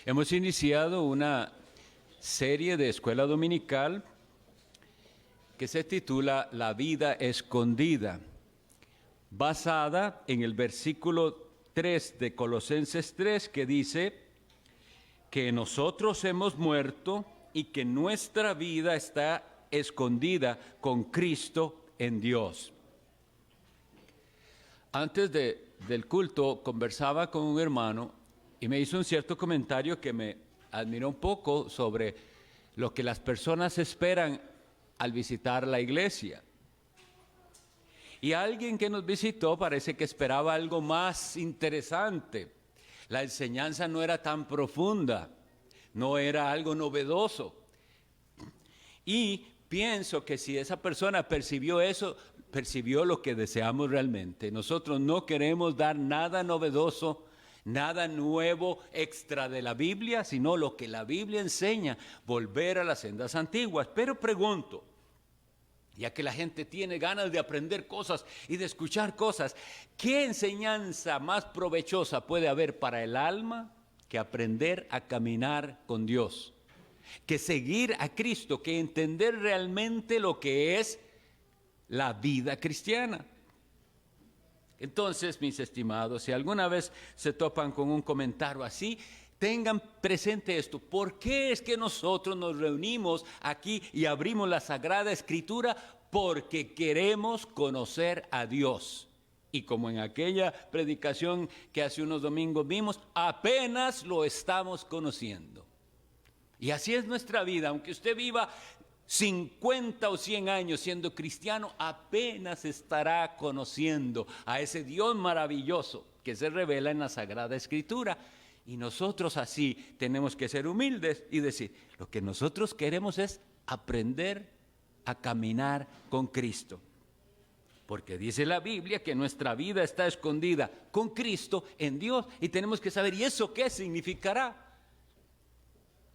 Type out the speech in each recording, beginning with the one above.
Hemos iniciado una serie de escuela dominical que se titula La vida escondida, basada en el versículo 3 de Colosenses 3, que dice que nosotros hemos muerto y que nuestra vida está escondida con Cristo en Dios. Antes del culto conversaba con un hermano y me hizo un cierto comentario que me admiró un poco sobre lo que las personas esperan al visitar la iglesia. Y alguien que nos visitó parece que esperaba algo más interesante. La enseñanza no era tan profunda, no era algo novedoso. Y pienso que si esa persona percibió eso, percibió lo que deseamos realmente. Nosotros no queremos dar nada novedoso, nada nuevo extra de la Biblia, sino lo que la Biblia enseña, volver a las sendas antiguas. Pero pregunto, ya que la gente tiene ganas de aprender cosas y de escuchar cosas, ¿qué enseñanza más provechosa puede haber para el alma que aprender a caminar con Dios? Que seguir a Cristo, que entender realmente lo que es la vida cristiana. Entonces, mis estimados, si alguna vez se topan con un comentario así, tengan presente esto. ¿Por qué es que nosotros nos reunimos aquí y abrimos la Sagrada Escritura? Porque queremos conocer a Dios. Y como en aquella predicación que hace unos domingos vimos, apenas lo estamos conociendo. Y así es nuestra vida. Aunque usted viva 50 o 100 años siendo cristiano, apenas estará conociendo a ese Dios maravilloso que se revela en la Sagrada Escritura. Y nosotros así tenemos que ser humildes y decir, lo que nosotros queremos es aprender a caminar con Cristo. Porque dice la Biblia que nuestra vida está escondida con Cristo en Dios. Y tenemos que saber, ¿y eso qué significará?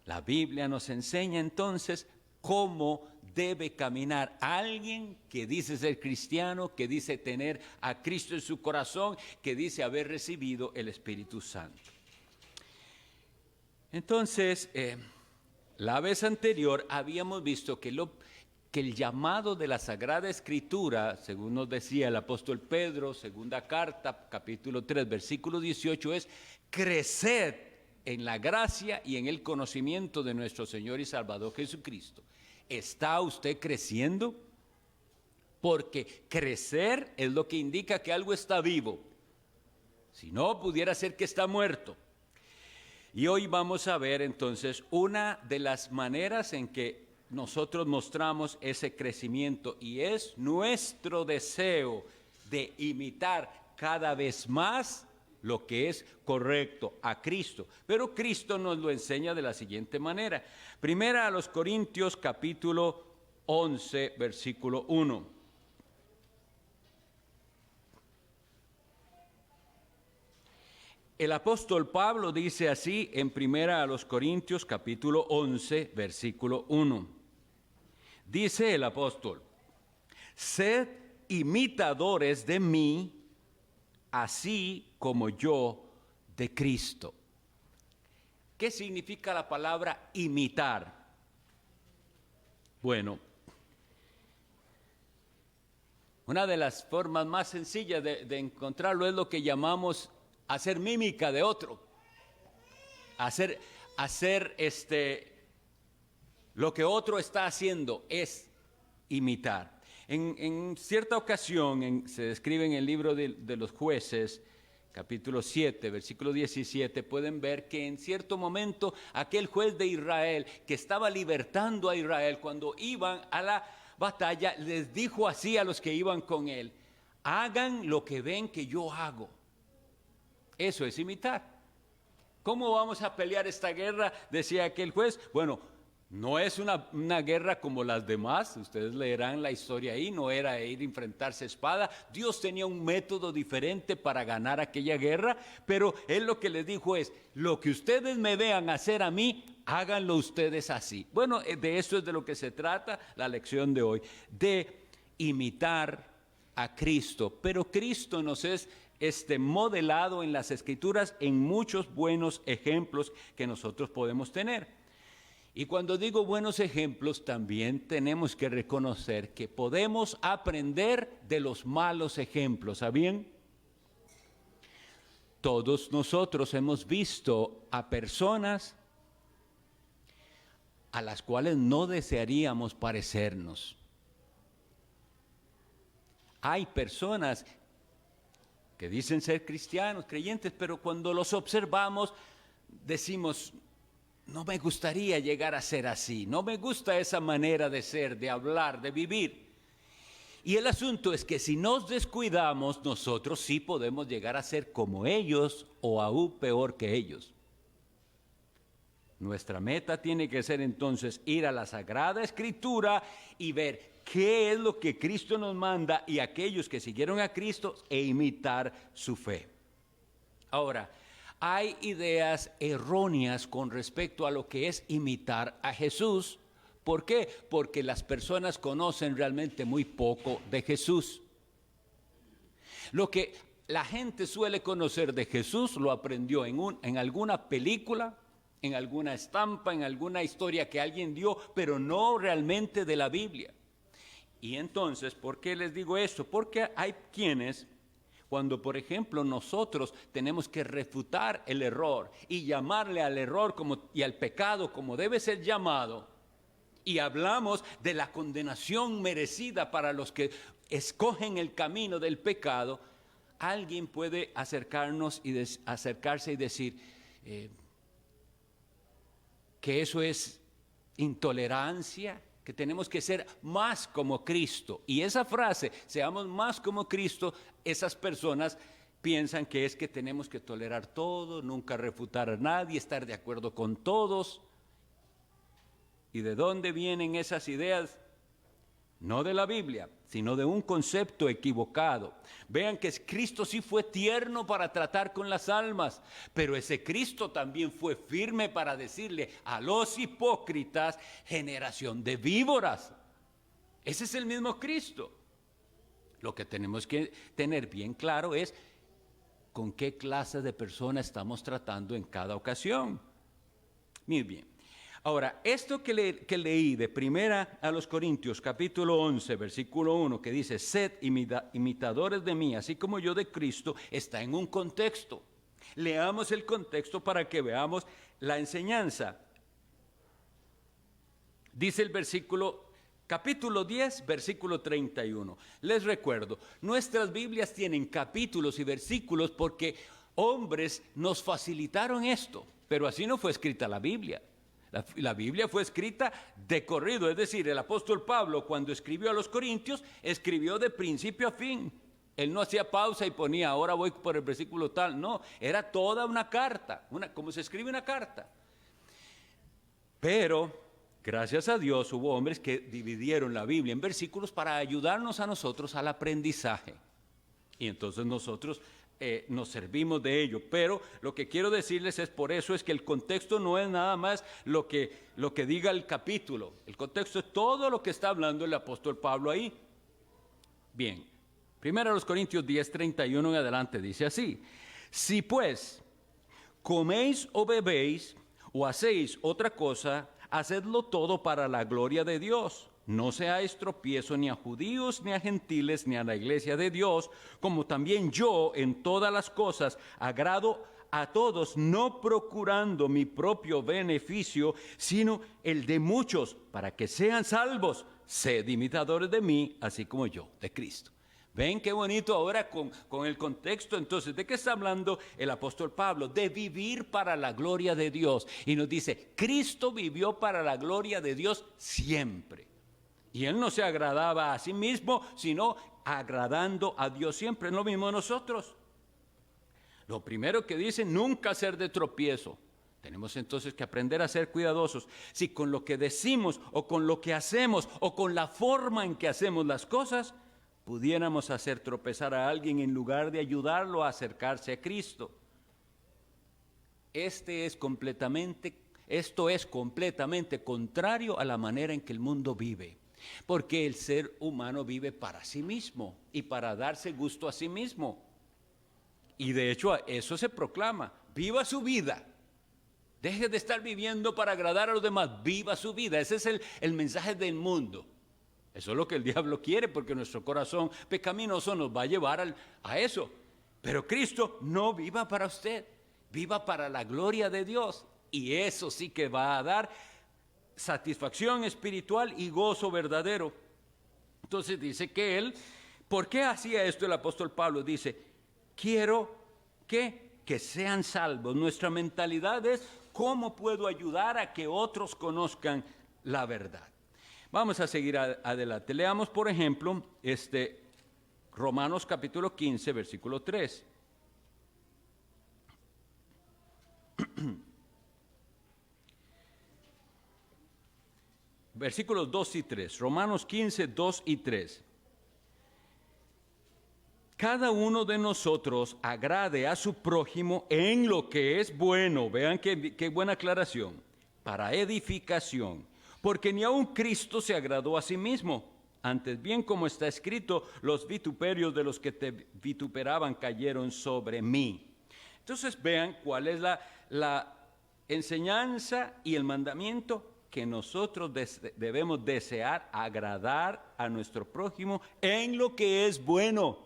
La Biblia nos enseña entonces cómo debe caminar alguien que dice ser cristiano, que dice tener a Cristo en su corazón, que dice haber recibido el Espíritu Santo. Entonces, la vez anterior habíamos visto que el llamado de la Sagrada Escritura, según nos decía el apóstol Pedro, segunda carta, capítulo 3, versículo 18, es crecer en la gracia y en el conocimiento de nuestro Señor y Salvador Jesucristo. ¿Está usted creciendo? Porque crecer es lo que indica que algo está vivo. Si no, pudiera ser que está muerto. Y hoy vamos a ver entonces una de las maneras en que nosotros mostramos ese crecimiento, y es nuestro deseo de imitar cada vez más lo que es correcto a Cristo. Pero Cristo nos lo enseña de la siguiente manera. Primera a los Corintios capítulo 11, versículo 1. El apóstol Pablo dice así en Primera a los Corintios capítulo 11, versículo 1. Dice el apóstol: sed imitadores de mí, así como yo de Cristo. ¿Qué significa la palabra imitar? Bueno, una de las formas más sencillas de encontrarlo es lo que llamamos hacer mímica de otro. Hacer lo que otro está haciendo es imitar. En cierta ocasión, se describe en el libro de los Jueces, capítulo 7, versículo 17, pueden ver que en cierto momento aquel juez de Israel que estaba libertando a Israel cuando iban a la batalla, les dijo así a los que iban con él: hagan lo que ven que yo hago. Eso es imitar. ¿Cómo vamos a pelear esta guerra?, decía aquel juez. Bueno, no es una guerra como las demás, ustedes leerán la historia ahí, no era ir a enfrentarse a espada. Dios tenía un método diferente para ganar aquella guerra, pero Él lo que les dijo es: lo que ustedes me vean hacer a mí, háganlo ustedes así. Bueno, de eso es de lo que se trata la lección de hoy, de imitar a Cristo. Pero Cristo nos es modelado en las Escrituras en muchos buenos ejemplos que nosotros podemos tener. Y cuando digo buenos ejemplos, también tenemos que reconocer que podemos aprender de los malos ejemplos, ¿sabían? Todos nosotros hemos visto a personas a las cuales no desearíamos parecernos. Hay personas que dicen ser cristianos, creyentes, pero cuando los observamos decimos, no me gustaría llegar a ser así, no me gusta esa manera de ser, de hablar, de vivir. Y el asunto es que si nos descuidamos, nosotros sí podemos llegar a ser como ellos o aún peor que ellos. Nuestra meta tiene que ser entonces ir a la Sagrada Escritura y ver qué es lo que Cristo nos manda y aquellos que siguieron a Cristo e imitar su fe. Ahora, hay ideas erróneas con respecto a lo que es imitar a Jesús. ¿Por qué? Porque las personas conocen realmente muy poco de Jesús. Lo que la gente suele conocer de Jesús lo aprendió en alguna película, en alguna estampa, en alguna historia que alguien dio, pero no realmente de la Biblia. Y entonces, ¿por qué les digo esto? Porque hay quienes, cuando por ejemplo nosotros tenemos que refutar el error y llamarle al error y al pecado como debe ser llamado, y hablamos de la condenación merecida para los que escogen el camino del pecado, alguien puede acercarse y decir que eso es intolerancia, que tenemos que ser más como Cristo. Y esa frase, seamos más como Cristo, esas personas piensan que es que tenemos que tolerar todo, nunca refutar a nadie, estar de acuerdo con todos. ¿Y de dónde vienen esas ideas? No de la Biblia, sino de un concepto equivocado. Vean que Cristo sí fue tierno para tratar con las almas, pero ese Cristo también fue firme para decirle a los hipócritas, generación de víboras. Ese es el mismo Cristo. Lo que tenemos que tener bien claro es con qué clase de persona estamos tratando en cada ocasión. Muy bien. Ahora, esto que leí de primera a los Corintios, capítulo 11, versículo 1, que dice, sed imitadores de mí, así como yo de Cristo, está en un contexto. Leamos el contexto para que veamos la enseñanza. Dice el capítulo 10, versículo 31. Les recuerdo, nuestras Biblias tienen capítulos y versículos porque hombres nos facilitaron esto, pero así no fue escrita la Biblia. La Biblia fue escrita de corrido, es decir, el apóstol Pablo cuando escribió a los Corintios, escribió de principio a fin. Él no hacía pausa y ponía, ahora voy por el versículo tal. No, era toda una carta, como se escribe una carta. Pero, gracias a Dios, hubo hombres que dividieron la Biblia en versículos para ayudarnos a nosotros al aprendizaje. Y entonces nosotros nos servimos de ello, pero lo que quiero decirles es por eso es que el contexto no es nada más lo que diga el capítulo, el contexto es todo lo que está hablando el apóstol Pablo ahí. Bien, 1 Corintios 10, 31 en adelante dice así, si pues coméis o bebéis o hacéis otra cosa, hacedlo todo para la gloria de Dios. No seáis tropiezo ni a judíos, ni a gentiles, ni a la iglesia de Dios, como también yo en todas las cosas agrado a todos, no procurando mi propio beneficio, sino el de muchos, para que sean salvos. Sed imitadores de mí, así como yo, de Cristo. ¿Ven qué bonito ahora con el contexto? Entonces, ¿de qué está hablando el apóstol Pablo? De vivir para la gloria de Dios. Y nos dice, Cristo vivió para la gloria de Dios siempre. Y Él no se agradaba a sí mismo, sino agradando a Dios siempre. Es lo mismo nosotros. Lo primero que dice, nunca ser de tropiezo. Tenemos entonces que aprender a ser cuidadosos. Si con lo que decimos o con lo que hacemos o con la forma en que hacemos las cosas, pudiéramos hacer tropezar a alguien en lugar de ayudarlo a acercarse a Cristo. Esto es completamente contrario a la manera en que el mundo vive. Porque el ser humano vive para sí mismo y para darse gusto a sí mismo. Y de hecho eso se proclama. Viva su vida. Deje de estar viviendo para agradar a los demás. Viva su vida. Ese es el mensaje del mundo. Eso es lo que el diablo quiere, porque nuestro corazón pecaminoso nos va a llevar a eso. Pero Cristo no viva para usted. Viva para la gloria de Dios. Y eso sí que va a dar satisfacción espiritual y gozo verdadero. Entonces dice que él, ¿por qué hacía esto el apóstol Pablo? Dice, quiero que sean salvos. Nuestra mentalidad es, ¿cómo puedo ayudar a que otros conozcan la verdad? Vamos a seguir adelante. Leamos, por ejemplo, Romanos capítulo 15, versículo 3. Versículos 2 y 3. Romanos 15, 2 y 3. Cada uno de nosotros agrade a su prójimo en lo que es bueno. Vean qué buena aclaración. Para edificación. Porque ni aun Cristo se agradó a sí mismo. Antes bien, como está escrito, los vituperios de los que te vituperaban cayeron sobre mí. Entonces vean cuál es la enseñanza y el mandamiento que nosotros debemos desear agradar a nuestro prójimo en lo que es bueno.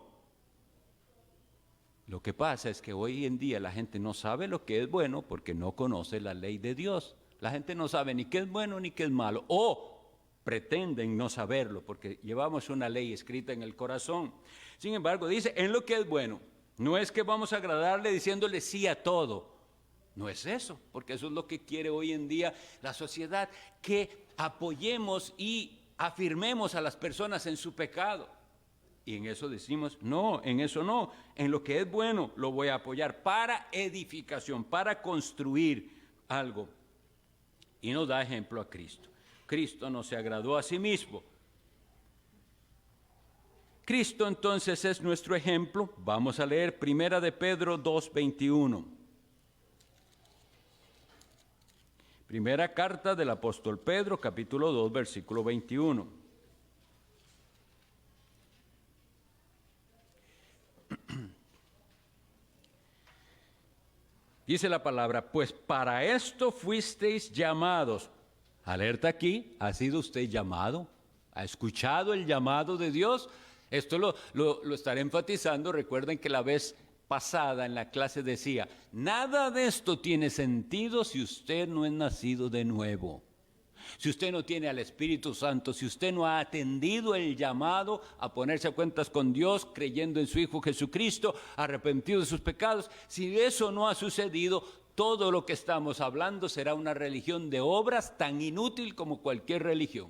Lo que pasa es que hoy en día la gente no sabe lo que es bueno porque no conoce la ley de Dios. La gente no sabe ni qué es bueno ni qué es malo. O pretenden no saberlo porque llevamos una ley escrita en el corazón. Sin embargo, dice en lo que es bueno. No es que vamos a agradarle diciéndole sí a todo. No es eso, porque eso es lo que quiere hoy en día la sociedad, que apoyemos y afirmemos a las personas en su pecado. Y en eso decimos, no, en eso no, en lo que es bueno lo voy a apoyar para edificación, para construir algo. Y nos da ejemplo a Cristo. Cristo no se agradó a sí mismo. Cristo entonces es nuestro ejemplo. Vamos a leer 1 de Pedro 2:21. Primera carta del apóstol Pedro, capítulo 2, versículo 21. Dice la palabra, pues para esto fuisteis llamados. Alerta aquí, ¿ha sido usted llamado? ¿Ha escuchado el llamado de Dios? Esto lo estaré enfatizando. Recuerden que la vez pasada en la clase decía, nada de esto tiene sentido si usted no es nacido de nuevo. Si usted no tiene al Espíritu Santo, si usted no ha atendido el llamado a ponerse a cuentas con Dios, creyendo en su Hijo Jesucristo, arrepentido de sus pecados, si eso no ha sucedido, todo lo que estamos hablando será una religión de obras tan inútil como cualquier religión.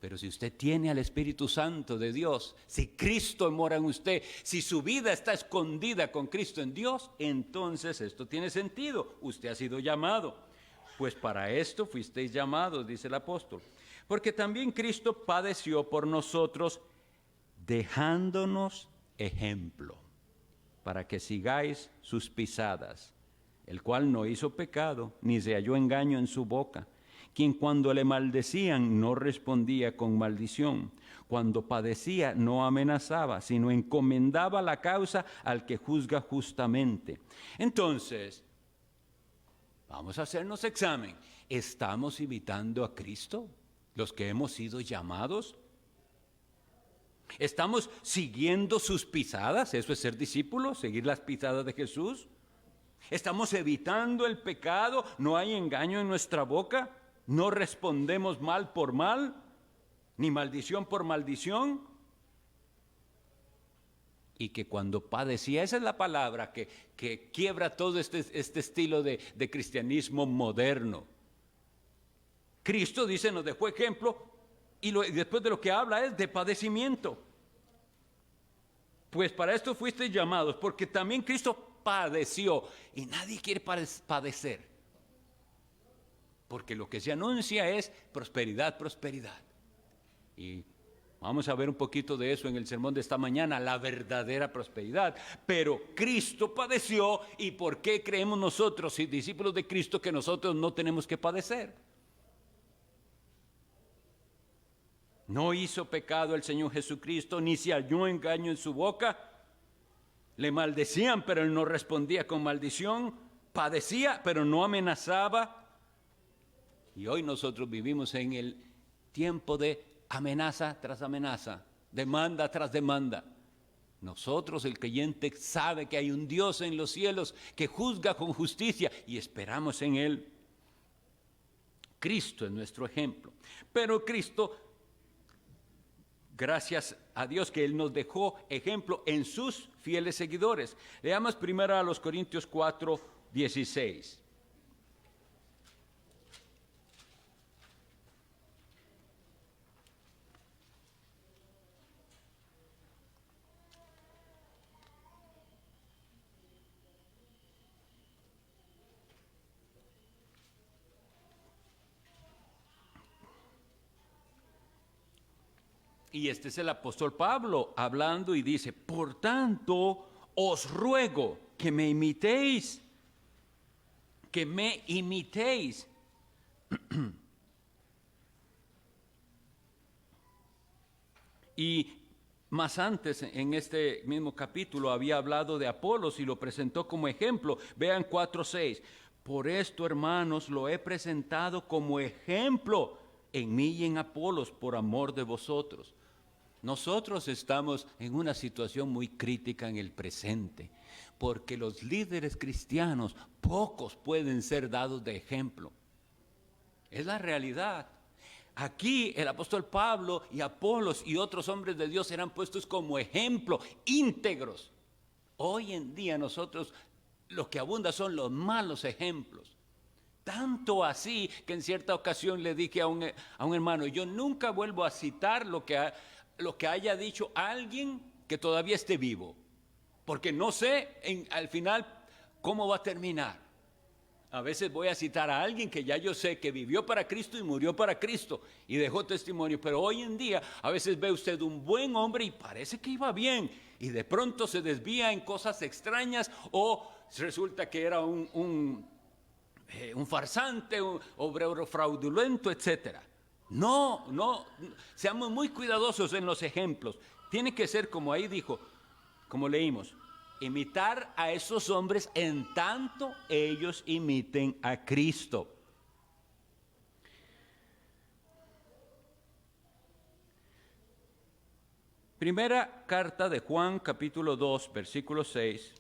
Pero si usted tiene al Espíritu Santo de Dios, si Cristo mora en usted, si su vida está escondida con Cristo en Dios, entonces esto tiene sentido. Usted ha sido llamado. Pues para esto fuisteis llamados, dice el apóstol. Porque también Cristo padeció por nosotros, dejándonos ejemplo, para que sigáis sus pisadas, el cual no hizo pecado, ni se halló engaño en su boca, quien cuando le maldecían no respondía con maldición, cuando padecía no amenazaba, sino encomendaba la causa al que juzga justamente. Entonces, vamos a hacernos examen. ¿Estamos imitando a Cristo, los que hemos sido llamados? ¿Estamos siguiendo sus pisadas? ¿Eso es ser discípulos? ¿Seguir las pisadas de Jesús? ¿Estamos evitando el pecado? ¿No hay engaño en nuestra boca? ¿No respondemos mal por mal? ¿Ni maldición por maldición? Y que cuando padecía, esa es la palabra que quiebra todo este estilo de cristianismo moderno. Cristo dice, nos dejó ejemplo, y después de lo que habla es de padecimiento. Pues para esto fuisteis llamados, porque también Cristo padeció, y nadie quiere padecer. Porque lo que se anuncia es prosperidad, prosperidad. Y vamos a ver un poquito de eso en el sermón de esta mañana, la verdadera prosperidad. Pero Cristo padeció, ¿y por qué creemos nosotros, discípulos de Cristo, que nosotros no tenemos que padecer? No hizo pecado el Señor Jesucristo, ni se halló engaño en su boca. Le maldecían, pero él no respondía con maldición. Padecía, pero no amenazaba. Y hoy nosotros vivimos en el tiempo de amenaza tras amenaza, demanda tras demanda. Nosotros, el creyente, sabe que hay un Dios en los cielos que juzga con justicia y esperamos en Él. Cristo es nuestro ejemplo. Pero Cristo, gracias a Dios que Él nos dejó ejemplo en sus fieles seguidores. Leamos primero a los Corintios 4:16. Y este es el apóstol Pablo hablando y dice, por tanto, os ruego que me imitéis, Y más antes, en este mismo capítulo, había hablado de Apolos y lo presentó como ejemplo. Vean 4:6. Por esto, hermanos, lo he presentado como ejemplo en mí y en Apolos, por amor de vosotros. Nosotros estamos en una situación muy crítica en el presente, porque los líderes cristianos, pocos pueden ser dados de ejemplo. Es la realidad. Aquí el apóstol Pablo y Apolos y otros hombres de Dios eran puestos como ejemplo, íntegros. Hoy en día nosotros lo que abunda son los malos ejemplos. Tanto así que en cierta ocasión le dije a un hermano, yo nunca vuelvo a citar lo que haya dicho alguien que todavía esté vivo, porque no sé al final cómo va a terminar. A veces voy a citar a alguien que ya yo sé que vivió para Cristo y murió para Cristo y dejó testimonio, pero hoy en día a veces ve usted un buen hombre y parece que iba bien y de pronto se desvía en cosas extrañas o resulta que era un farsante, un obrero fraudulento, etcétera. No, seamos muy cuidadosos en los ejemplos. Tiene que ser como ahí dijo, como leímos, imitar a esos hombres en tanto ellos imiten a Cristo. Primera carta de Juan, capítulo 2, versículo 6.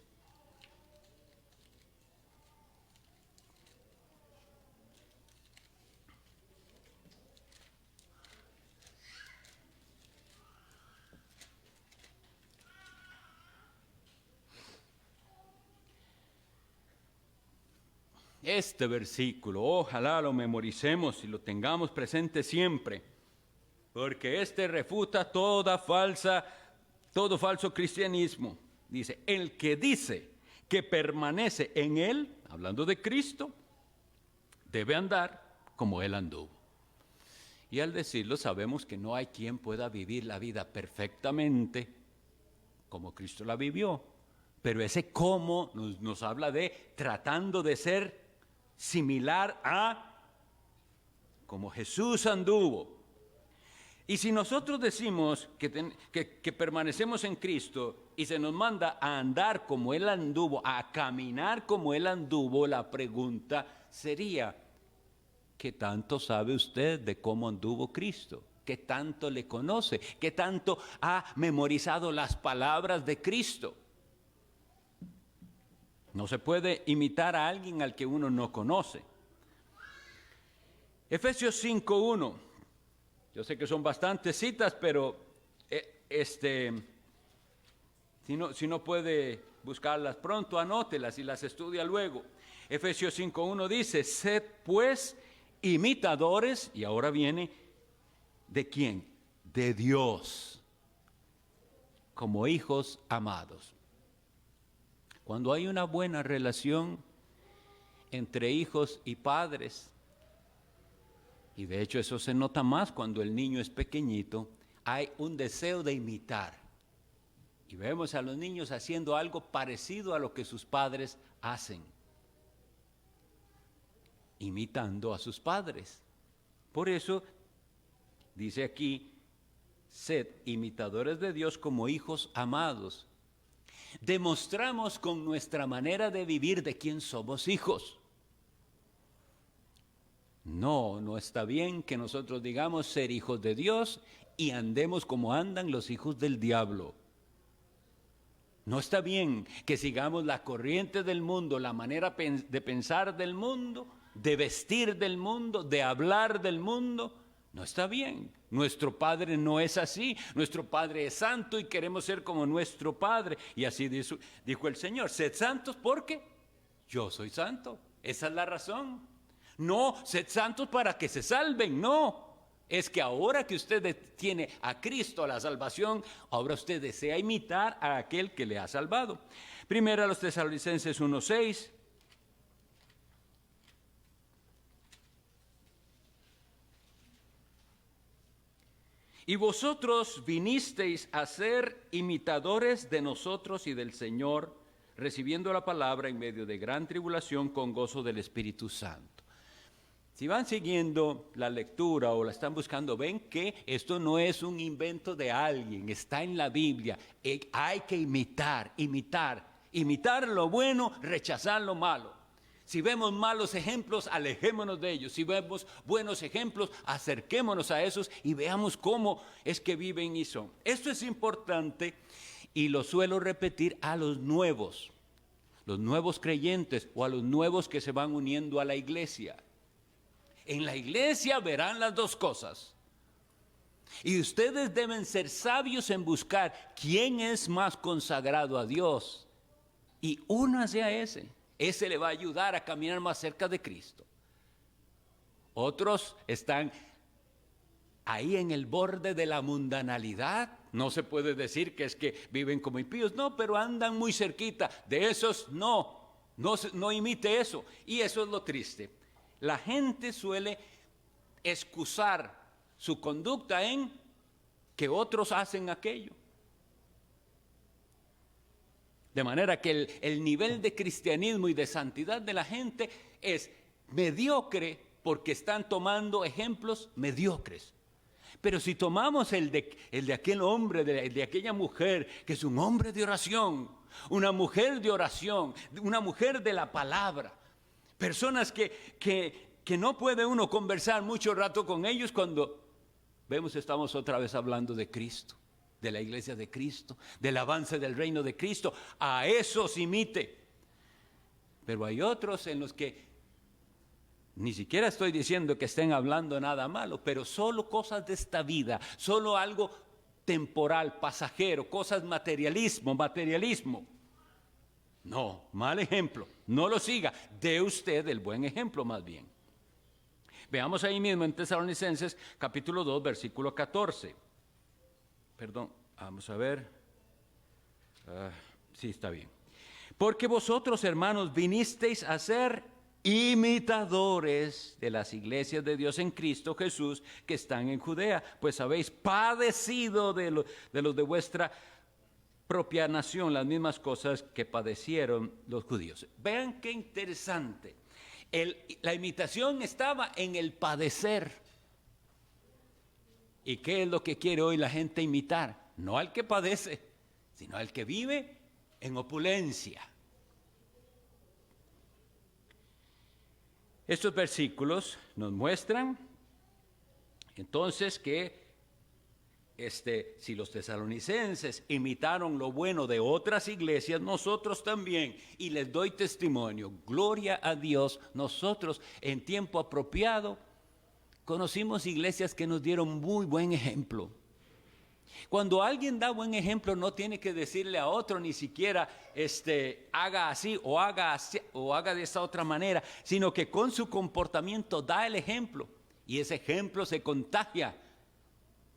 Este versículo, ojalá lo memoricemos y lo tengamos presente siempre, porque este refuta todo falso cristianismo. Dice, el que dice que permanece en él, hablando de Cristo, debe andar como él anduvo. Y al decirlo sabemos que no hay quien pueda vivir la vida perfectamente como Cristo la vivió, pero ese cómo nos habla de tratando de ser similar a como Jesús anduvo. Y si nosotros decimos que permanecemos en Cristo y se nos manda a andar como Él anduvo, a caminar como Él anduvo, la pregunta sería, ¿qué tanto sabe usted de cómo anduvo Cristo? ¿Qué tanto le conoce? ¿Qué tanto ha memorizado las palabras de Cristo? No se puede imitar a alguien al que uno no conoce. Efesios 5:1. Yo sé que son bastantes citas, pero si no puede buscarlas pronto, anótelas y las estudia luego. Efesios 5:1 dice, sed pues imitadores, y ahora viene, ¿de quién? De Dios, como hijos amados. Cuando hay una buena relación entre hijos y padres, y de hecho eso se nota más cuando el niño es pequeñito, hay un deseo de imitar. Y vemos a los niños haciendo algo parecido a lo que sus padres hacen, imitando a sus padres. Por eso dice aquí, sed imitadores de Dios como hijos amados. Demostramos con nuestra manera de vivir de quién somos hijos. No está bien que nosotros digamos ser hijos de Dios y andemos como andan los hijos del diablo. No está bien que sigamos la corriente del mundo, la manera de pensar del mundo, de vestir del mundo, de hablar del mundo. No está bien. Nuestro Padre no es así. Nuestro Padre es santo y queremos ser como nuestro Padre. Y así dijo el Señor: sed santos porque yo soy santo. Esa es la razón. No, sed santos para que se salven, no. Es que ahora que usted tiene a Cristo, a la salvación, ahora usted desea imitar a aquel que le ha salvado. Primero a los Tesalonicenses 1:6. Y vosotros vinisteis a ser imitadores de nosotros y del Señor, recibiendo la palabra en medio de gran tribulación con gozo del Espíritu Santo. Si van siguiendo la lectura o la están buscando, ven que esto no es un invento de alguien, está en la Biblia. Hay que imitar lo bueno, rechazar lo malo. Si vemos malos ejemplos, alejémonos de ellos. Si vemos buenos ejemplos, acerquémonos a esos y veamos cómo es que viven y son. Esto es importante y lo suelo repetir a los nuevos creyentes o a los nuevos que se van uniendo a la iglesia. En la iglesia verán las dos cosas. Y ustedes deben ser sabios en buscar quién es más consagrado a Dios. Y únase a ese. Ese le va a ayudar a caminar más cerca de Cristo. Otros están ahí en el borde de la mundanalidad. No se puede decir que es que viven como impíos. No, pero andan muy cerquita. De esos no imite eso. Y eso es lo triste. La gente suele excusar su conducta en que otros hacen aquello. De manera que el nivel de cristianismo y de santidad de la gente es mediocre porque están tomando ejemplos mediocres. Pero si tomamos el de aquel hombre, de aquella mujer, que es un hombre de oración, una mujer de oración, una mujer de la palabra, personas que no puede uno conversar mucho rato con ellos cuando vemos estamos otra vez hablando de Cristo, de la iglesia de Cristo, del avance del reino de Cristo. A esos imite. Pero hay otros en los que ni siquiera estoy diciendo que estén hablando nada malo, pero solo cosas de esta vida, solo algo temporal, pasajero, cosas materialismo. No, mal ejemplo, no lo siga, dé usted el buen ejemplo más bien. Veamos ahí mismo en Tesalonicenses capítulo 2, versículo 14. Perdón, vamos a ver. Sí, está bien. Porque vosotros, hermanos, vinisteis a ser imitadores de las iglesias de Dios en Cristo Jesús que están en Judea, pues habéis padecido de los de vuestra propia nación las mismas cosas que padecieron los judíos. Vean qué interesante. La imitación estaba en el padecer. ¿Y qué es lo que quiere hoy la gente imitar? No al que padece, sino al que vive en opulencia. Estos versículos nos muestran entonces que si los tesalonicenses imitaron lo bueno de otras iglesias, nosotros también, y les doy testimonio, gloria a Dios, nosotros en tiempo apropiado conocimos iglesias que nos dieron muy buen ejemplo. Cuando alguien da buen ejemplo, no tiene que decirle a otro ni siquiera haga así o haga de esta otra manera, sino que con su comportamiento da el ejemplo y ese ejemplo se contagia.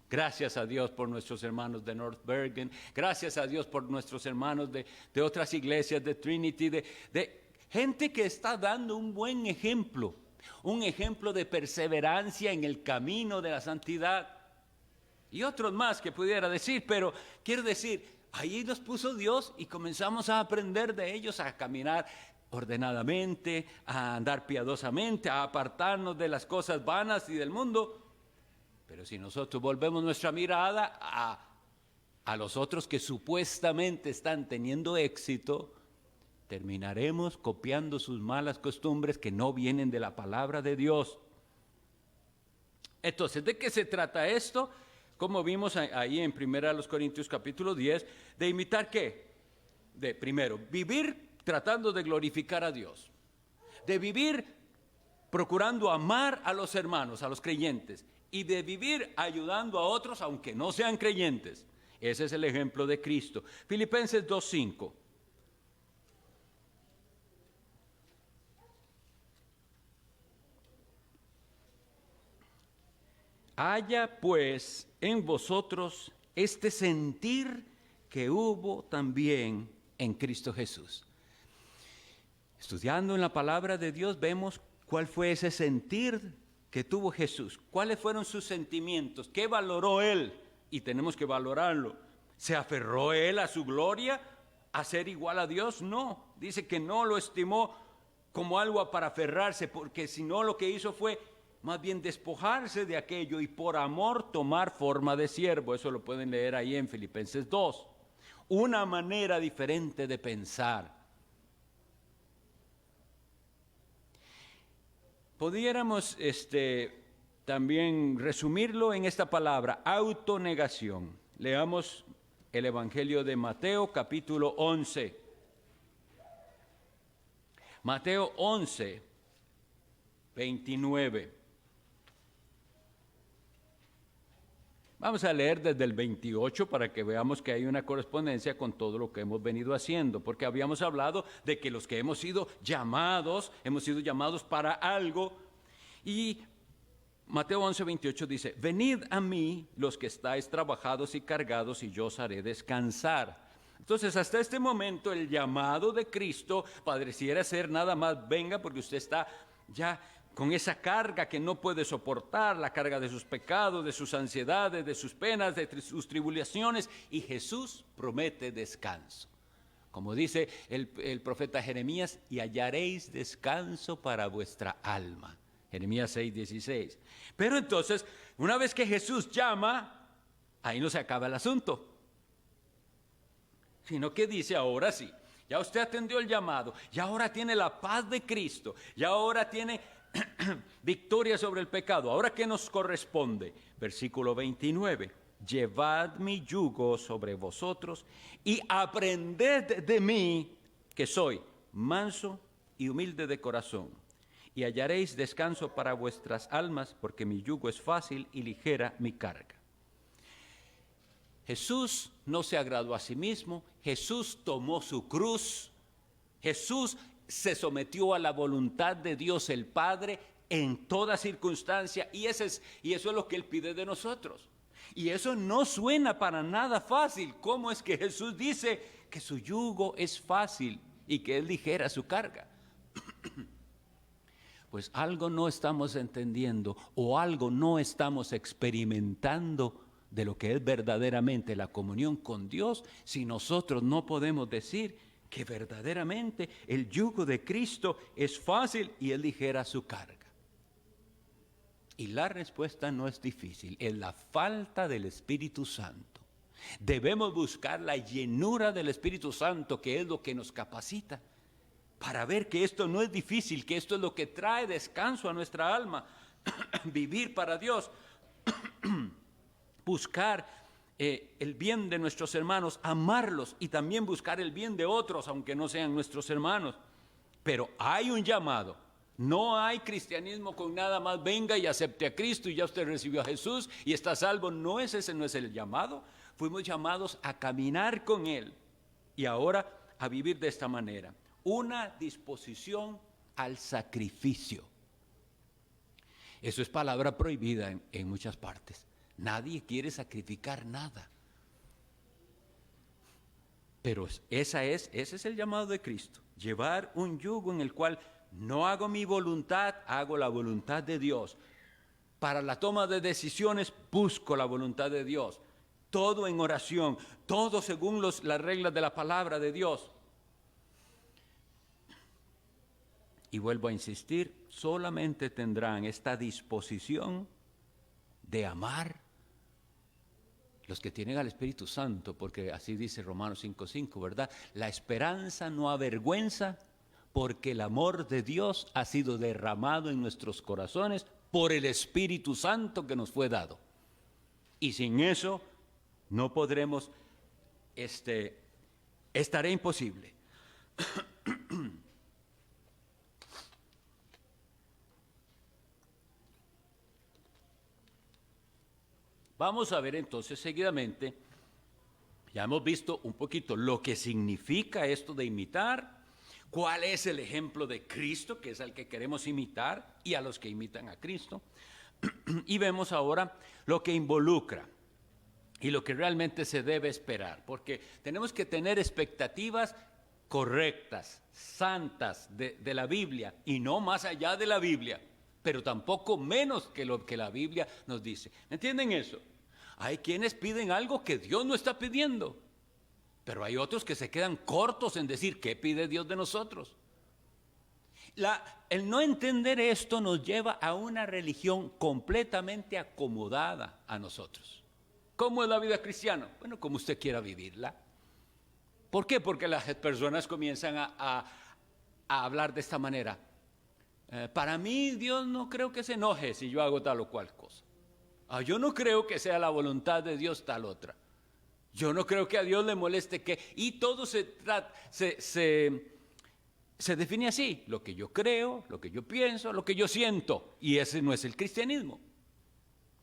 Gracias a Dios por nuestros hermanos de North Bergen, gracias a Dios por nuestros hermanos de otras iglesias, de Trinity, de gente que está dando un buen ejemplo, un ejemplo de perseverancia en el camino de la santidad. Y otros más que pudiera decir, pero quiero decir, ahí nos puso Dios y comenzamos a aprender de ellos, a caminar ordenadamente, a andar piadosamente, a apartarnos de las cosas vanas y del mundo. Pero si nosotros volvemos nuestra mirada a los otros que supuestamente están teniendo éxito, terminaremos copiando sus malas costumbres que no vienen de la palabra de Dios. Entonces, ¿de qué se trata esto? Como vimos ahí en 1 Corintios capítulo 10, de imitar ¿qué? De primero, vivir tratando de glorificar a Dios, de vivir procurando amar a los hermanos, a los creyentes, y de vivir ayudando a otros aunque no sean creyentes. Ese es el ejemplo de Cristo. Filipenses 2:5. Haya pues en vosotros este sentir que hubo también en Cristo Jesús. Estudiando en la palabra de Dios vemos cuál fue ese sentir que tuvo Jesús. ¿Cuáles fueron sus sentimientos? ¿Qué valoró Él? Y tenemos que valorarlo. ¿Se aferró Él a su gloria, a ser igual a Dios? No, dice que no lo estimó como algo para aferrarse, porque si no lo que hizo fue más bien despojarse de aquello y por amor tomar forma de siervo. Eso lo pueden leer ahí en Filipenses 2. Una manera diferente de pensar. Pudiéramos también resumirlo en esta palabra, autonegación. Leamos el Evangelio de Mateo, capítulo 11. Mateo 11, 29. Vamos a leer desde el 28 para que veamos que hay una correspondencia con todo lo que hemos venido haciendo, porque habíamos hablado de que los que hemos sido llamados para algo. Y Mateo 11, 28 dice, venid a mí los que estáis trabajados y cargados y yo os haré descansar. Entonces, hasta este momento el llamado de Cristo pareciera ser nada más, venga porque usted está ya con esa carga que no puede soportar, la carga de sus pecados, de sus ansiedades, de sus penas, de sus tribulaciones, y Jesús promete descanso. Como dice el profeta Jeremías, y hallaréis descanso para vuestra alma. Jeremías 6:16. Pero entonces, una vez que Jesús llama, ahí no se acaba el asunto. Sino que dice, ahora sí, ya usted atendió el llamado, ya ahora tiene la paz de Cristo, ya ahora tiene victoria sobre el pecado. Ahora, ¿qué nos corresponde? Versículo 29. Llevad mi yugo sobre vosotros y aprended de mí, que soy manso y humilde de corazón, y hallaréis descanso para vuestras almas, porque mi yugo es fácil y ligera mi carga. Jesús no se agradó a sí mismo, Jesús tomó su cruz, Jesús se sometió a la voluntad de Dios el Padre en toda circunstancia, y eso es lo que Él pide de nosotros. Y eso no suena para nada fácil. ¿Cómo es que Jesús dice que su yugo es fácil y que es ligera su carga? Pues algo no estamos entendiendo o algo no estamos experimentando de lo que es verdaderamente la comunión con Dios, si nosotros no podemos decir que verdaderamente el yugo de Cristo es fácil y es ligera su carga. Y la respuesta no es difícil, es la falta del Espíritu Santo. Debemos buscar la llenura del Espíritu Santo, que es lo que nos capacita, para ver que esto no es difícil, que esto es lo que trae descanso a nuestra alma. Vivir para Dios, buscar el bien de nuestros hermanos, amarlos y también buscar el bien de otros, aunque no sean nuestros hermanos. Pero hay un llamado. No hay cristianismo con nada más venga y acepte a Cristo y ya usted recibió a Jesús y está salvo. No es ese, no es el llamado. Fuimos llamados a caminar con Él y ahora a vivir de esta manera. Una disposición al sacrificio. Eso es palabra prohibida en muchas partes. Nadie quiere sacrificar nada. Pero ese es el llamado de Cristo. Llevar un yugo en el cual no hago mi voluntad, hago la voluntad de Dios. Para la toma de decisiones busco la voluntad de Dios. Todo en oración, todo según las reglas de la palabra de Dios. Y vuelvo a insistir, solamente tendrán esta disposición de amar Los que tienen al Espíritu Santo, porque así dice Romanos 5:5, ¿verdad? La esperanza no avergüenza, porque el amor de Dios ha sido derramado en nuestros corazones por el Espíritu Santo que nos fue dado. Y sin eso no podremos, estará imposible. Vamos a ver entonces seguidamente, ya hemos visto un poquito lo que significa esto de imitar, cuál es el ejemplo de Cristo, que es al que queremos imitar, y a los que imitan a Cristo. Y vemos ahora lo que involucra y lo que realmente se debe esperar, porque tenemos que tener expectativas correctas, santas de la Biblia, y no más allá de la Biblia, pero tampoco menos que lo que la Biblia nos dice. ¿Entienden eso? Hay quienes piden algo que Dios no está pidiendo, pero hay otros que se quedan cortos en decir qué pide Dios de nosotros. El no entender esto nos lleva a una religión completamente acomodada a nosotros. ¿Cómo es la vida cristiana? Bueno, como usted quiera vivirla. ¿Por qué? Porque las personas comienzan a hablar de esta manera. Para mí, Dios no creo que se enoje si yo hago tal o cual cosa. Yo no creo que sea la voluntad de Dios tal otra. Yo no creo que a Dios le moleste que... Y todo se define así. Lo que yo creo, lo que yo pienso, lo que yo siento. Y ese no es el cristianismo.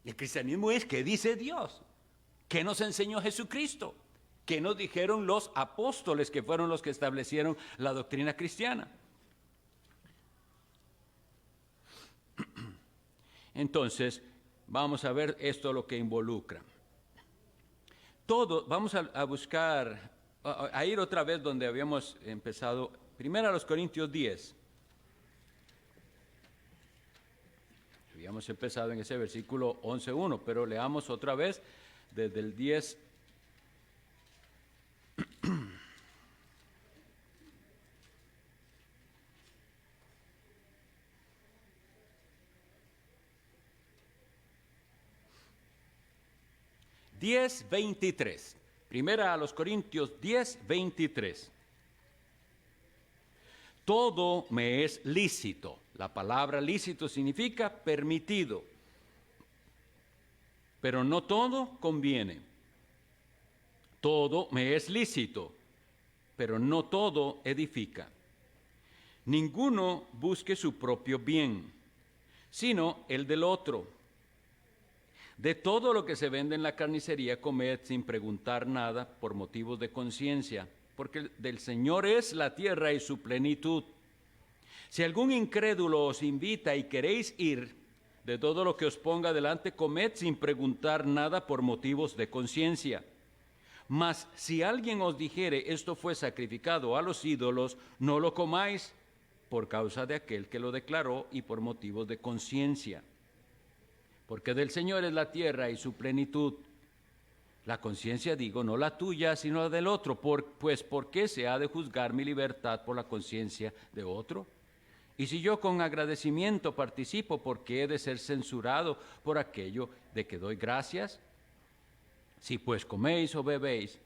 El cristianismo es qué dice Dios. ¿Qué nos enseñó Jesucristo? ¿Qué nos dijeron los apóstoles, que fueron los que establecieron la doctrina cristiana? Entonces, vamos a ver esto lo que involucra. Todo, vamos a buscar, a ir otra vez donde habíamos empezado, primero a los Corintios 10. Habíamos empezado en ese versículo 11:1, pero leamos otra vez desde el 10. (10:23). Primera a los Corintios 10:23. Todo me es lícito. La palabra lícito significa permitido, pero no todo conviene. Todo me es lícito, pero no todo edifica. Ninguno busque su propio bien, sino el del otro. De todo lo que se vende en la carnicería, comed sin preguntar nada por motivos de conciencia, porque del Señor es la tierra y su plenitud. Si algún incrédulo os invita y queréis ir, de todo lo que os ponga delante, comed sin preguntar nada por motivos de conciencia. Mas si alguien os dijere, esto fue sacrificado a los ídolos, no lo comáis, por causa de aquel que lo declaró y por motivos de conciencia. Porque del Señor es la tierra y su plenitud. La conciencia, digo, no la tuya, sino la del otro. Pues, ¿por qué se ha de juzgar mi libertad por la conciencia de otro? Y si yo con agradecimiento participo, ¿por qué he de ser censurado por aquello de que doy gracias? Si pues coméis o bebéis,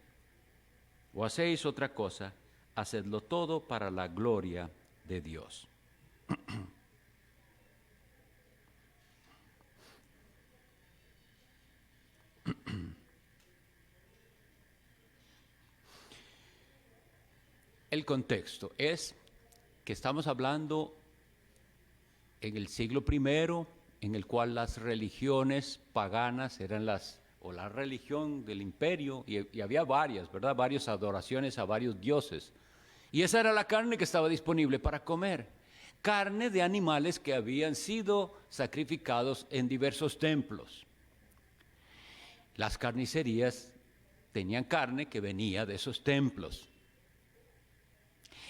o hacéis otra cosa, hacedlo todo para la gloria de Dios. El contexto es que estamos hablando en el siglo I, en el cual las religiones paganas eran la religión del imperio, y había varias, ¿verdad? Varias adoraciones a varios dioses. Y esa era la carne que estaba disponible para comer. Carne de animales que habían sido sacrificados en diversos templos. Las carnicerías tenían carne que venía de esos templos.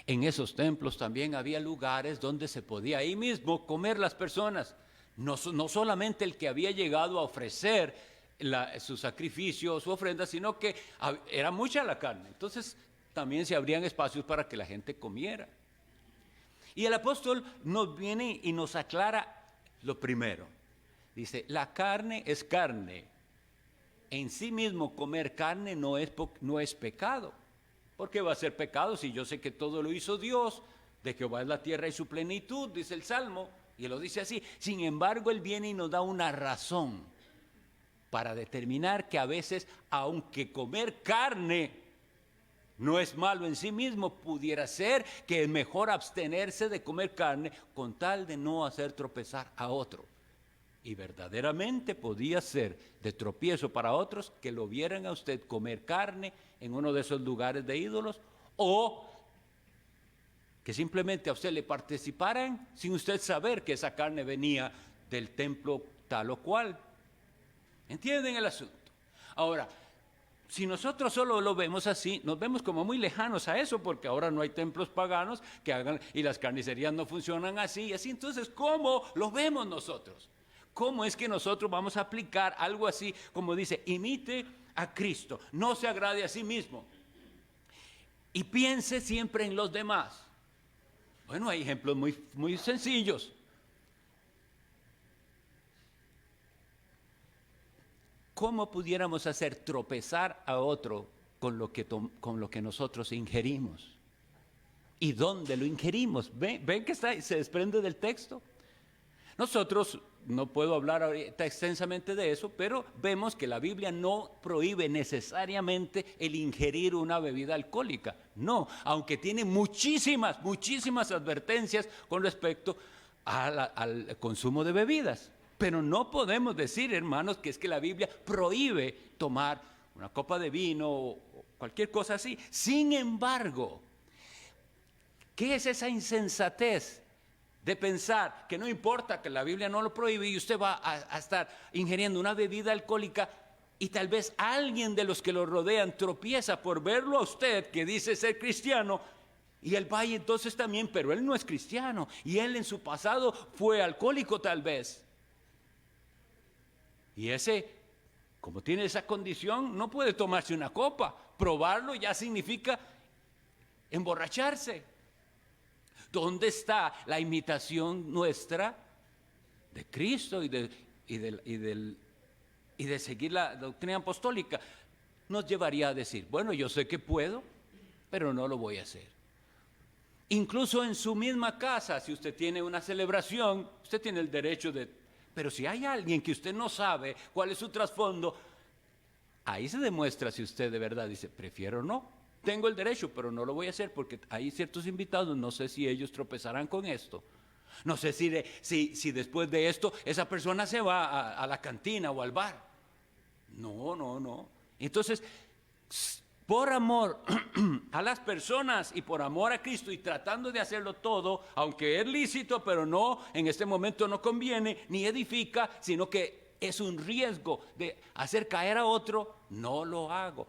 En esos templos también había lugares donde se podía ahí mismo comer las personas. No solamente el que había llegado a ofrecer su sacrificio, su ofrenda, sino que era mucha la carne. Entonces también se abrían espacios para que la gente comiera. Y el apóstol nos viene y nos aclara lo primero. Dice, la carne es carne. en sí mismo comer carne no es pecado. ¿Por qué va a ser pecado si yo sé que todo lo hizo Dios? De Jehová es la tierra y su plenitud, dice el Salmo, y lo dice así. Sin embargo, Él viene y nos da una razón para determinar que a veces, aunque comer carne no es malo en sí mismo, pudiera ser que es mejor abstenerse de comer carne con tal de no hacer tropezar a otro. Y verdaderamente podía ser de tropiezo para otros que lo vieran a usted comer carne en uno de esos lugares de ídolos, o que simplemente a usted le participaran sin usted saber que esa carne venía del templo tal o cual. ¿Entienden el asunto? Ahora, si nosotros solo lo vemos así, nos vemos como muy lejanos a eso, porque ahora no hay templos paganos que hagan, y las carnicerías no funcionan así, y así. Entonces, ¿cómo lo vemos nosotros? ¿Cómo es que nosotros vamos a aplicar algo así como dice, imite a Cristo, no se agrade a sí mismo y piense siempre en los demás? Bueno, hay ejemplos muy sencillos. ¿Cómo pudiéramos hacer tropezar a otro con lo que nosotros ingerimos? ¿Y dónde lo ingerimos? ¿Ven que se desprende del texto? Nosotros, no puedo hablar ahorita extensamente de eso, pero vemos que la Biblia no prohíbe necesariamente el ingerir una bebida alcohólica. No, aunque tiene muchísimas advertencias con respecto al consumo de bebidas. Pero no podemos decir, hermanos, que es que la Biblia prohíbe tomar una copa de vino o cualquier cosa así. Sin embargo, ¿qué es esa insensatez de pensar que no importa que la Biblia no lo prohíbe y usted va a estar ingiriendo una bebida alcohólica y tal vez alguien de los que lo rodean tropieza por verlo a usted que dice ser cristiano y él va y entonces también, pero él no es cristiano y él en su pasado fue alcohólico tal vez? Y ese, como tiene esa condición, no puede tomarse una copa. Probarlo ya significa emborracharse. ¿Dónde está la imitación nuestra de Cristo y de seguir la doctrina apostólica? Nos llevaría a decir, bueno, yo sé que puedo, pero no lo voy a hacer. Incluso en su misma casa, si usted tiene una celebración, usted tiene el derecho de... Pero si hay alguien que usted no sabe cuál es su trasfondo, ahí se demuestra si usted de verdad dice, prefiero no. Tengo el derecho, pero no lo voy a hacer porque hay ciertos invitados, no sé si ellos tropezarán con esto. No sé si después de esto esa persona se va a la cantina o al bar. No. Entonces, por amor a las personas y por amor a Cristo y tratando de hacerlo todo, aunque es lícito, pero no, en este momento no conviene, ni edifica, sino que es un riesgo de hacer caer a otro, no lo hago.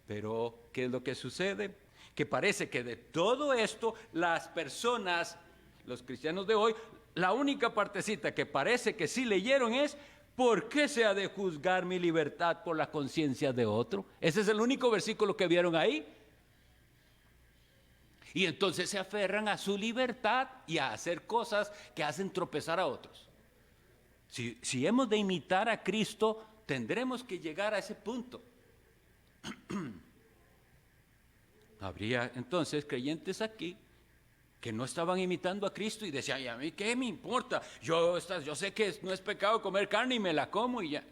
Pero, ¿qué es lo que sucede? Que parece que de todo esto, las personas, los cristianos de hoy, la única partecita que parece que sí leyeron es, ¿por qué se ha de juzgar mi libertad por la conciencia de otro? Ese es el único versículo que vieron ahí. Y entonces se aferran a su libertad y a hacer cosas que hacen tropezar a otros. Si hemos de imitar a Cristo, tendremos que llegar a ese punto. Habría entonces creyentes aquí que no estaban imitando a Cristo y decían, ¿y a mí qué me importa? Yo sé que no es pecado comer carne y me la como y ya.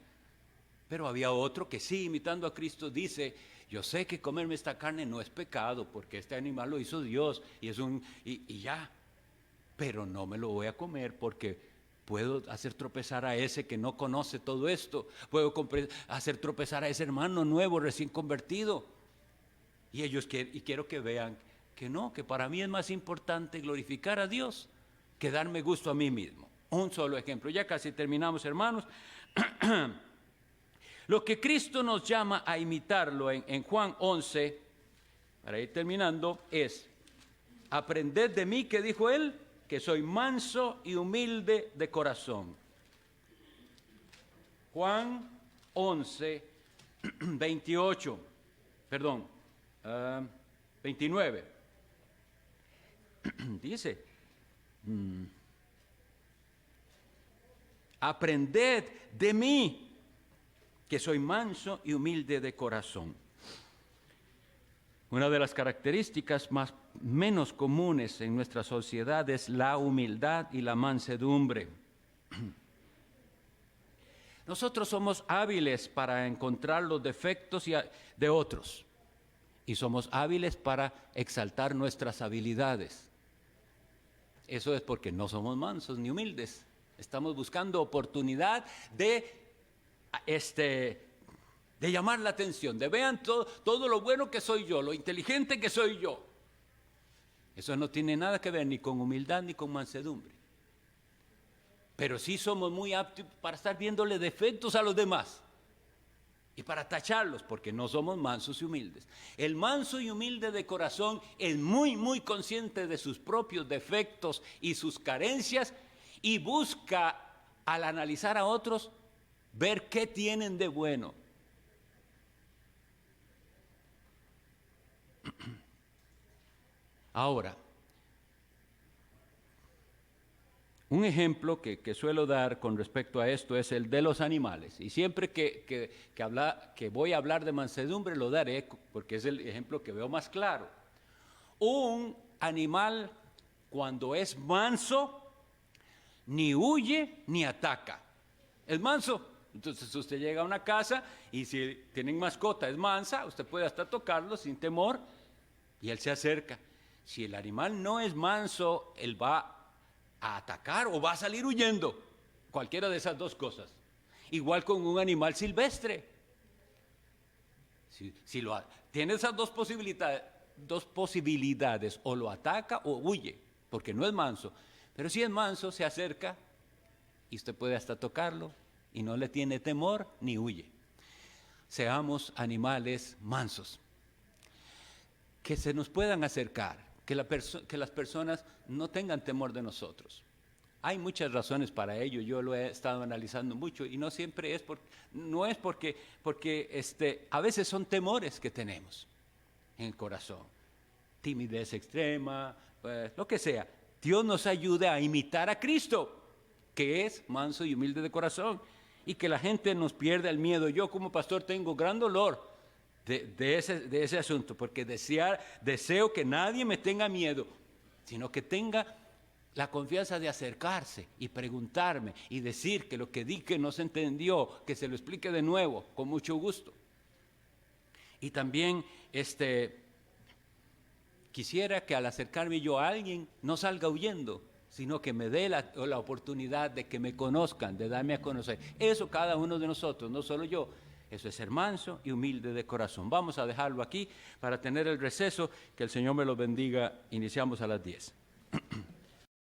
Pero había otro que sí, imitando a Cristo, dice, yo sé que comerme esta carne no es pecado porque este animal lo hizo Dios y ya. Pero no me lo voy a comer porque puedo hacer tropezar a ese que no conoce todo esto. Puedo hacer tropezar a ese hermano nuevo, recién convertido. Y quiero que vean que no, que para mí es más importante glorificar a Dios que darme gusto a mí mismo. Un solo ejemplo, ya casi terminamos, hermanos. Lo que Cristo nos llama a imitarlo en Juan 11, para ir terminando, es aprended de mí, que dijo él, que soy manso y humilde de corazón. Juan 11, 29. Dice, aprended de mí, que soy manso y humilde de corazón. Una de las características menos comunes en nuestra sociedad es la humildad y la mansedumbre. Nosotros somos hábiles para encontrar los defectos de otros y somos hábiles para exaltar nuestras habilidades. Eso es porque no somos mansos ni humildes. Estamos buscando oportunidad de llamar la atención, de vean todo lo bueno que soy yo, lo inteligente que soy yo. Eso no tiene nada que ver ni con humildad ni con mansedumbre. Pero sí somos muy aptos para estar viéndole defectos a los demás y para tacharlos, porque no somos mansos y humildes. El manso y humilde de corazón es muy, muy consciente de sus propios defectos y sus carencias y busca, al analizar a otros, ver qué tienen de bueno. Ahora, un ejemplo que suelo dar con respecto a esto es el de los animales. Y siempre que voy a hablar de mansedumbre lo daré porque es el ejemplo que veo más claro. Un animal cuando es manso ni huye ni ataca. Es manso. Entonces usted llega a una casa y si tienen mascota es mansa, usted puede hasta tocarlo sin temor y él se acerca. Si el animal no es manso, él va a atacar o va a salir huyendo, cualquiera de esas dos cosas. Igual con un animal silvestre. Tiene esas dos posibilidades, o lo ataca o huye, porque no es manso. Pero si es manso, se acerca y usted puede hasta tocarlo y no le tiene temor ni huye. Seamos animales mansos, que se nos puedan acercar. Que las personas no tengan temor de nosotros. Hay muchas razones para ello, yo lo he estado analizando mucho y no siempre es porque a veces son temores que tenemos en el corazón, timidez extrema, lo que sea. Dios nos ayude a imitar a Cristo, que es manso y humilde de corazón, y que la gente nos pierda el miedo. Yo como pastor tengo gran dolor de ese asunto, porque deseo que nadie me tenga miedo, sino que tenga la confianza de acercarse y preguntarme y decir que lo que dije no se entendió, que se lo explique de nuevo, con mucho gusto. Y también quisiera que al acercarme yo a alguien no salga huyendo, sino que me dé la oportunidad de que me conozcan, de darme a conocer. Eso cada uno de nosotros, no solo yo. Eso es ser manso y humilde de corazón. Vamos a dejarlo aquí para tener el receso. Que el Señor me lo bendiga. Iniciamos a las 10.